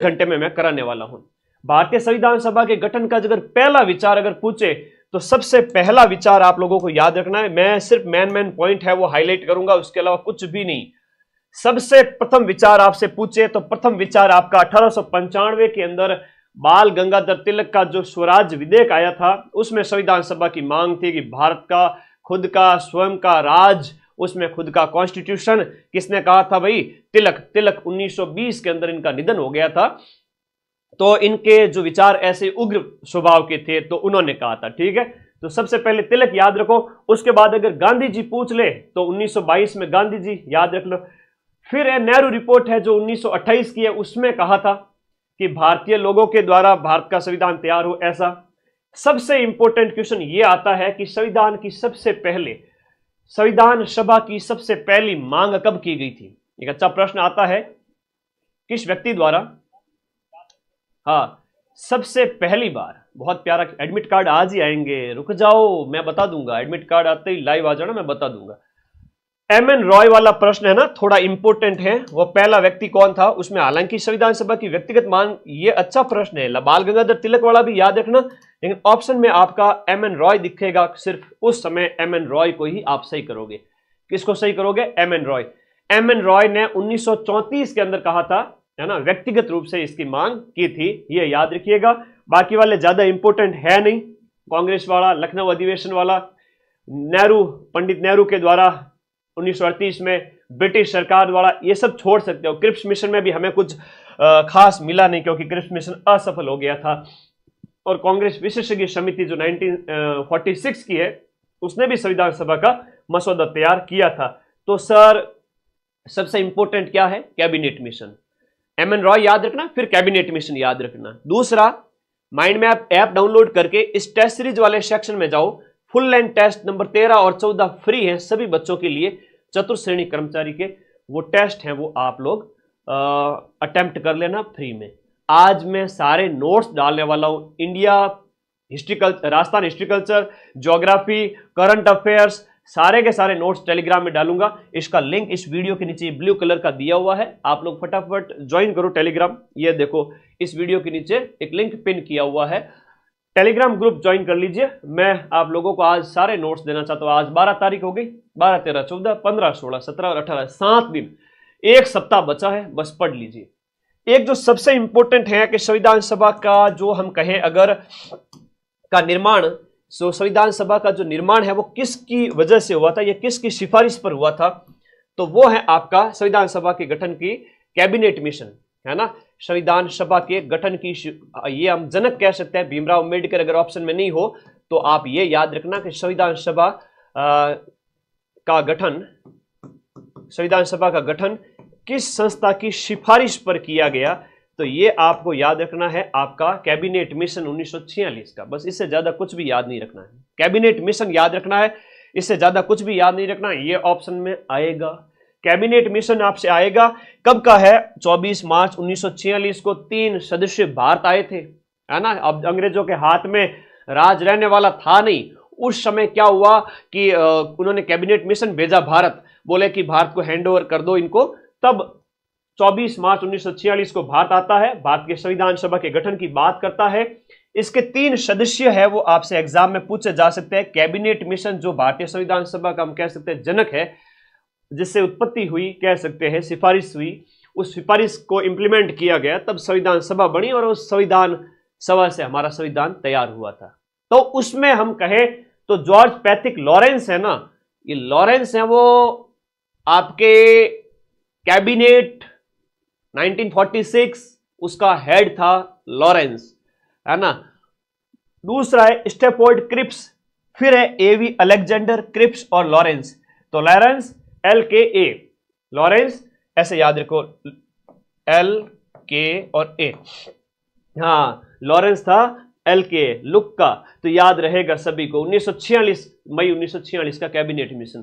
घंटे में मैं कराने वाला हूं। भारतीय संविधान सभा के गठन का अगर पहला विचार अगर पूछे तो सबसे पहला विचार आप लोगों को याद रखना है, मैं सिर्फ मेन पॉइंट है वो हाईलाइट करूंगा, उसके अलावा कुछ भी नहीं। सबसे प्रथम विचार आपसे पूछे तो प्रथम विचार आपका 1895 के अंदर बाल गंगाधर तिलक का जो स्वराज विधेयक आया था, उसमें संविधान सभा की मांग थी कि भारत का खुद का स्वयं का राज, उसमें खुद का कॉन्स्टिट्यूशन। किसने कहा था भाई? तिलक 1920 के अंदर इनका निधन हो गया था, तो इनके जो विचार ऐसे उग्र स्वभाव के थे तो उन्होंने कहा था, ठीक है। तो सबसे पहले तिलक याद रखो, उसके बाद अगर गांधी जी पूछ ले तो 1922 में गांधी जी याद रख लो। फिर नेहरू रिपोर्ट है जो 1928 की है, उसमें कहा था कि भारतीय लोगों के द्वारा भारत का संविधान तैयार हो, ऐसा। सबसे इंपॉर्टेंट क्वेश्चन ये आता है कि संविधान की सबसे पहले संविधान सभा की सबसे पहली मांग कब की गई थी? एक अच्छा प्रश्न आता है, किस व्यक्ति द्वारा? हाँ, सबसे पहली बार। बहुत प्यारा। एडमिट कार्ड आज ही आएंगे, रुक जाओ मैं बता दूंगा, एडमिट कार्ड आते ही लाइव आ जाना, मैं बता दूंगा। एमएन रॉय वाला प्रश्न है ना, थोड़ा इंपॉर्टेंट है, वो पहला व्यक्ति कौन था उसमें, हालांकि संविधान सभा की व्यक्तिगत मांग, ये अच्छा प्रश्न है। बाल गंगाधर तिलक वाला भी याद रखना, लेकिन ऑप्शन में आपका एमएन रॉय दिखेगा, सिर्फ उस समय एमएन रॉय को ही आप सही करोगे। किसको सही करोगे? एमएन रॉय। एमएन रॉय ने 1934 के अंदर कहा था, है ना, व्यक्तिगत रूप से इसकी मांग की थी, ये याद रखिएगा। बाकी वाले ज्यादा इंपॉर्टेंट है नहीं। कांग्रेस वाला, लखनऊ अधिवेशन वाला, नेहरू, पंडित नेहरू के द्वारा 1938 में, ब्रिटिश सरकार द्वारा, ये सब छोड़ सकते हो। क्रिप्स मिशन में भी हमें कुछ खास मिला नहीं, क्योंकि क्रिप्स मिशन असफल हो गया था। और कांग्रेस विशेषज्ञ समिति जो 1946 की है, उसने भी संविधान सभा का मसौदा तैयार किया था। तो सर सबसे इंपॉर्टेंट क्या है? Cabinet mission. एमएन रॉय याद रखना, फिर कैबिनेट मिशन याद रखना। दूसरा, माइंड मैप ऐप डाउनलोड करके इस टेस्ट सीरीज वाले सेक्शन में जाओ, फुल लेंथ टेस्ट नंबर 13 और 14 फ्री है सभी बच्चों के लिए, चतुर्थ श्रेणी कर्मचारी के। वो टेस्ट हैं, वो आप लोग अटेम्प्ट कर लेना फ्री में। आज मैं सारे नोट्स डालने वाला हूं, India history culture, Rajasthan history culture, geography, current affairs, सारे के सारे नोट्स टेलीग्राम में डालूंगा। इसका लिंक इस वीडियो के नीचे ब्लू कलर का दिया हुआ है, आप लोग फटाफट ज्वाइन करो टेलीग्राम। ये देखो इस वीडियो के नीचे एक लिंक पिन किया हुआ है, टेलीग्राम ग्रुप ज्वाइन कर लीजिए। मैं आप लोगों को आज सारे नोट्स देना चाहता हूं। आज 12 तारीख हो गई, 12, 13, 14, 15, 16, 17 और 18, 7 दिन, एक सप्ताह बचा है, बस पढ़ लीजिए। एक जो सबसे इंपॉर्टेंट है कि संविधान सभा का जो हम कहें अगर का निर्माण, सो संविधान सभा का जो निर्माण है वो किसकी वजह से हुआ था, ये किसकी सिफारिश पर हुआ था? तो वो है आपका संविधान सभा के गठन की कैबिनेट मिशन, है ना। संविधान सभा के गठन की ये हम जनक कह सकते हैं भीमराव अम्बेडकर। अगर ऑप्शन में नहीं हो तो आप ये याद रखना कि संविधान सभा का गठन किस संस्था की सिफारिश पर किया गया, तो ये आपको याद रखना है आपका कैबिनेट मिशन 1946 का। बस इससे ज्यादा कुछ भी याद नहीं रखना है, कैबिनेट मिशन याद रखना है, इससे ज्यादा कुछ भी याद नहीं रखना। ये ऑप्शन में आएगा, कैबिनेट मिशन आपसे आएगा। कब का है? 24 मार्च 1946 को 3 सदस्य भारत आए थे, है ना। अब अंग्रेजों के हाथ में राज रहने वाला था नहीं। उस समय क्या हुआ कि उन्होंने कैबिनेट मिशन भेजा भारत, बोले कि भारत को हैंड ओवर कर दो इनको। तब 24 मार्च 1946 को भारत आता है, भारत के संविधान सभा के गठन की बात करता है। इसके 3 सदस्य है, वो आपसे एग्जाम में पूछे जा सकते हैं। कैबिनेट मिशन जो भारतीय संविधान सभा का हम कह सकते हैं जनक है, जिससे उत्पत्ति हुई, कह सकते हैं सिफारिश हुई, उस सिफारिश को इंप्लीमेंट किया गया, तब संविधान सभा बनी और उस संविधान सभा से हमारा संविधान तैयार हुआ था। तो उसमें हम कहें तो जॉर्ज पैथिक लॉरेंस है ना, ये लॉरेंस है, वो आपके कैबिनेट 1946 उसका हेड था लॉरेंस, है ना। दूसरा है स्टेफोर्ड क्रिप्स, फिर है एवी अलेक्जेंडर क्रिप्स और लॉरेंस। तो लॉरेंस LKA, लॉरेंस ऐसे याद रखो, LK और A। हाँ, लॉरेंस था LKA, लुक का, तो याद रहेगा सभी को। 1946 मई 1946 का कैबिनेट मिशन।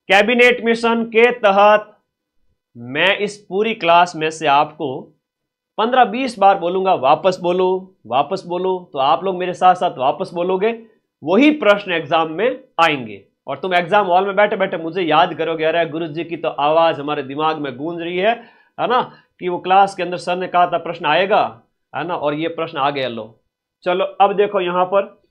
कैबिनेट मिशन के तहत मैं इस पूरी क्लास में से आपको 15-20 बार बोलूंगा, वापस बोलो, तो आप लोग मेरे साथ साथ वापस बोलोगे, वही प्रश्न एग्जाम में आएंगे और तुम एग्जाम हॉल में बैठे बैठे मुझे याद करोगे, अरे गुरुजी की तो आवाज हमारे दिमाग में गूंज रही है, है ना, कि वो क्लास के अंदर सर ने कहा था प्रश्न आएगा, है ना, और ये प्रश्न आ गया। लो चलो अब देखो यहां पर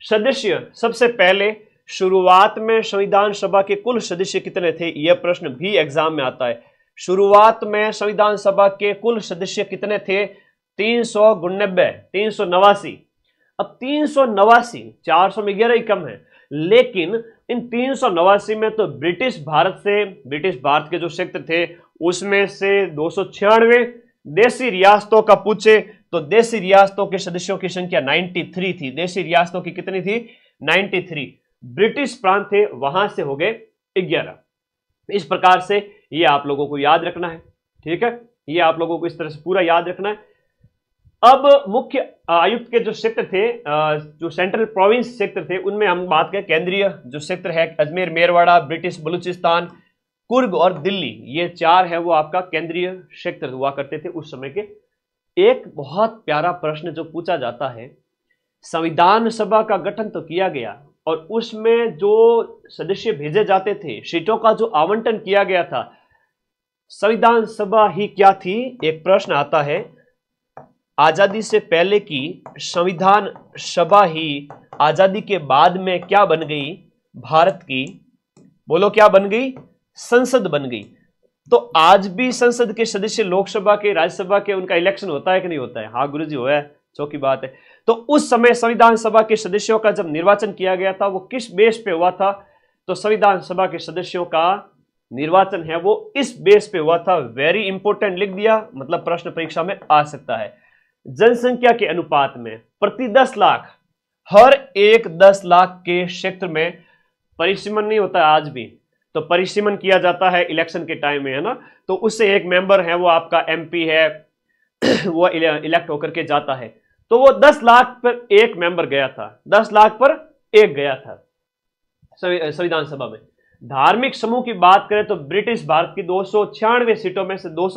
सदस्य, सबसे पहले शुरुआत में संविधान सभा के कुल सदस्य कितने थे, यह प्रश्न भी एग्जाम में आता है। शुरुआत में संविधान सभा के कुल सदस्य कितने थे, 389। अब 389, 400 में 11 ही कम है, लेकिन इन 389 में तो ब्रिटिश भारत के जो क्षेत्र थे उसमें से 296 देसी रियासतों का पूछे तो देसी रियासतों के सदस्यों की संख्या 93 थी। देसी रियासतों की कितनी थी, 93। ब्रिटिश प्रांत थे वहां से हो गए 11। इस प्रकार से ये आप लोगों को याद रखना है, ठीक है, ये आप लोगों को इस तरह से पूरा याद रखना है। अब मुख्य आयुक्त के जो क्षेत्र थे, जो सेंट्रल प्रोविंस क्षेत्र थे, उनमें हम बात करें केंद्रीय जो क्षेत्र है अजमेर, मेरवाड़ा, ब्रिटिश बलूचिस्तान, कुर्ग और दिल्ली, ये 4 है वो आपका केंद्रीय क्षेत्र हुआ करते थे उस समय के। एक बहुत प्यारा प्रश्न जो पूछा जाता है, संविधान सभा का गठन तो किया गया और उसमें जो सदस्य भेजे जाते थे, सीटों का जो आवंटन किया गया था, संविधान सभा ही क्या थी। एक प्रश्न आता है, आजादी से पहले की संविधान सभा ही आजादी के बाद में क्या बन गई, भारत की, बोलो क्या बन गई, संसद बन गई। तो आज भी संसद के सदस्य लोकसभा के, राज्यसभा के, उनका इलेक्शन होता है कि नहीं होता है, हाँ गुरुजी हुआ है, चौकी बात है। तो उस समय संविधान सभा के सदस्यों का जब निर्वाचन किया गया था वो किस बेस पे हुआ था, तो संविधान सभा के सदस्यों का निर्वाचन है वो इस बेस पे हुआ था। वेरी इंपॉर्टेंट लिख दिया, मतलब प्रश्न परीक्षा में आ सकता है। जनसंख्या के अनुपात में प्रति 10 लाख, हर एक 10 लाख के क्षेत्र में परिसीमन नहीं होता है आज भी, तो परिसीमन किया जाता है इलेक्शन के टाइम में, है ना, तो उससे एक मेंबर है वो आपका एमपी है वो इलेक्ट होकर के जाता है। तो वो 10 लाख पर एक मेंबर गया था, 10 लाख पर एक गया था संविधान सभा में। धार्मिक समूह की बात करें तो ब्रिटिश भारत की 296 सीटों में से 200